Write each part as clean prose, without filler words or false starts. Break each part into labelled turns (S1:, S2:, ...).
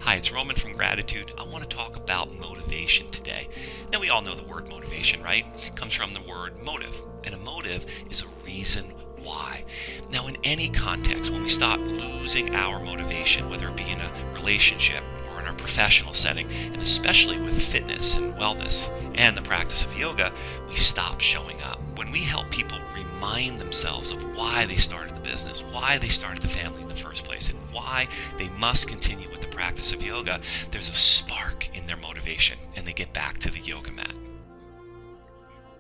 S1: Hi, it's Roman from Gratitude. I want to talk about motivation today. Now, we all know the word motivation, right? It comes from the word motive, and a motive is a reason why. Now, in any context, when we start losing our motivation, whether it be in a relationship or in our professional setting, and especially with fitness and wellness and the practice of yoga, we stop showing up. When we help people remind themselves of why they started the business, why they started the family in the first place, and why they must continue with the practice of yoga, there's a spark in their motivation and they get back to the yoga mat.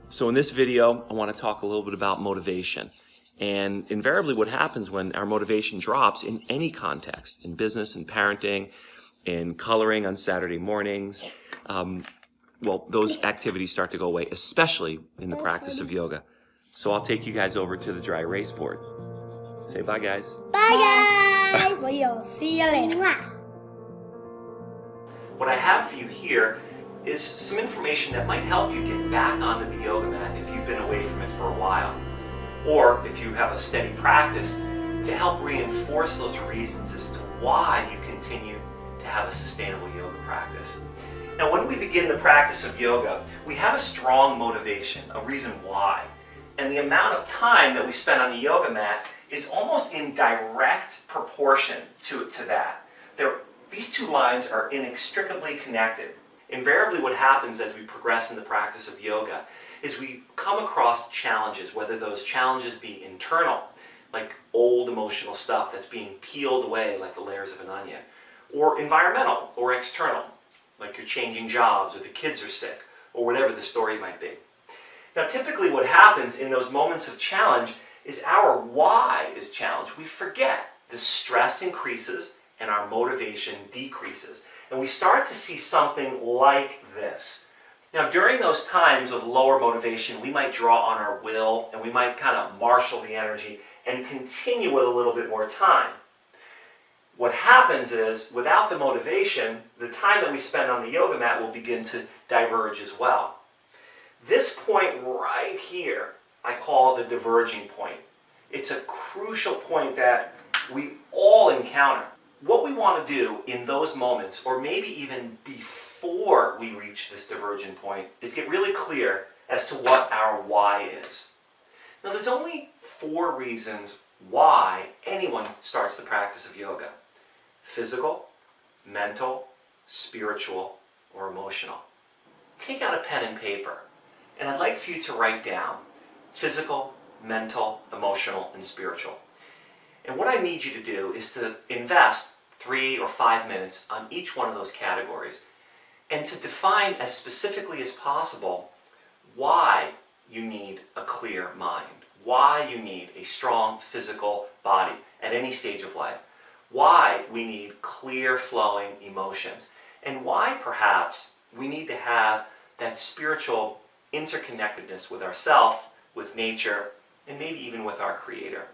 S1: So in this video, I want to talk a little bit about motivation. And invariably what happens when our motivation drops in any context, in business, in parenting, in coloring on Saturday mornings, those activities start to go away, especially in the practice of yoga. So I'll take you guys over to the dry erase board. Say bye, guys.
S2: Bye, guys. We'll see you later.
S1: What I have for you here is some information that might help you get back onto the yoga mat if you've been away from it for a while, or if you have a steady practice, to help reinforce those reasons as to why you continue to have a sustainable yoga practice. Now, when we begin the practice of yoga, we have a strong motivation, a reason why. And the amount of time that we spend on the yoga mat is almost in direct proportion to that. These two lines are inextricably connected. Invariably what happens as we progress in the practice of yoga is we come across challenges, whether those challenges be internal, like old emotional stuff that's being peeled away like the layers of an onion, or environmental or external, like you're changing jobs or the kids are sick or whatever the story might be. Now, typically what happens in those moments of challenge is our why is challenged. We forget. The stress increases and our motivation decreases. And we start to see something like this. Now, during those times of lower motivation, we might draw on our will and we might kind of marshal the energy and continue with a little bit more time. What happens is, without the motivation, the time that we spend on the yoga mat will begin to diverge as well. This point right here, I call the diverging point. It's a crucial point that we all encounter. What we want to do in those moments, or maybe even before we reach this divergent point, is get really clear as to what our why is. Now, there's only 4 reasons why anyone starts the practice of yoga: physical, mental, spiritual, or emotional. Take out a pen and paper. And I'd like for you to write down physical, mental, emotional, and spiritual. And what I need you to do is to invest 3 or 5 minutes on each one of those categories and to define as specifically as possible why you need a clear mind, why you need a strong physical body at any stage of life, why we need clear flowing emotions, and why perhaps we need to have that spiritual interconnectedness with ourself, with nature, and maybe even with our Creator.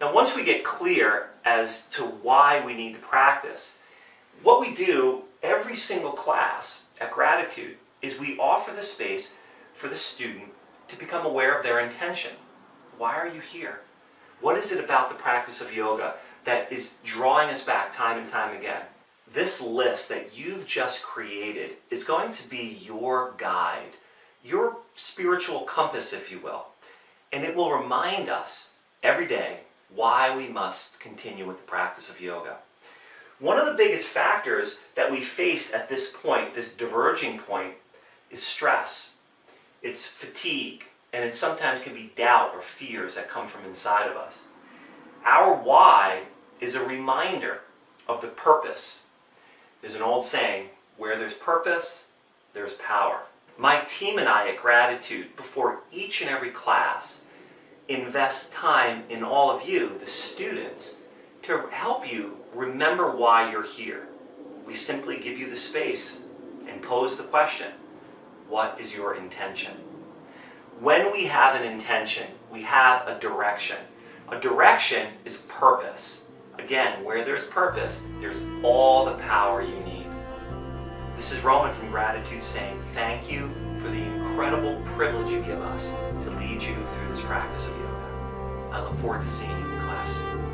S1: Now, once we get clear as to why we need to practice, what we do every single class at Gratitude is we offer the space for the student to become aware of their intention. Why are you here? What is it about the practice of yoga that is drawing us back time and time again? This list that you've just created is going to be your guide, your spiritual compass, if you will. And it will remind us every day why we must continue with the practice of yoga. One of the biggest factors that we face at this point, this diverging point, is stress. It's fatigue, and it sometimes can be doubt or fears that come from inside of us. Our why is a reminder of the purpose. There's an old saying, where there's purpose, there's power. My team and I at Gratitude, before each and every class, invest time in all of you, the students, to help you remember why you're here. We simply give you the space and pose the question, what is your intention? When we have an intention, we have a direction. A direction is purpose. Again, where there's purpose, there's all the power you need. This is Roman from Gratitude saying thank you for the incredible privilege you give us to lead you through this practice of yoga. I look forward to seeing you in class soon.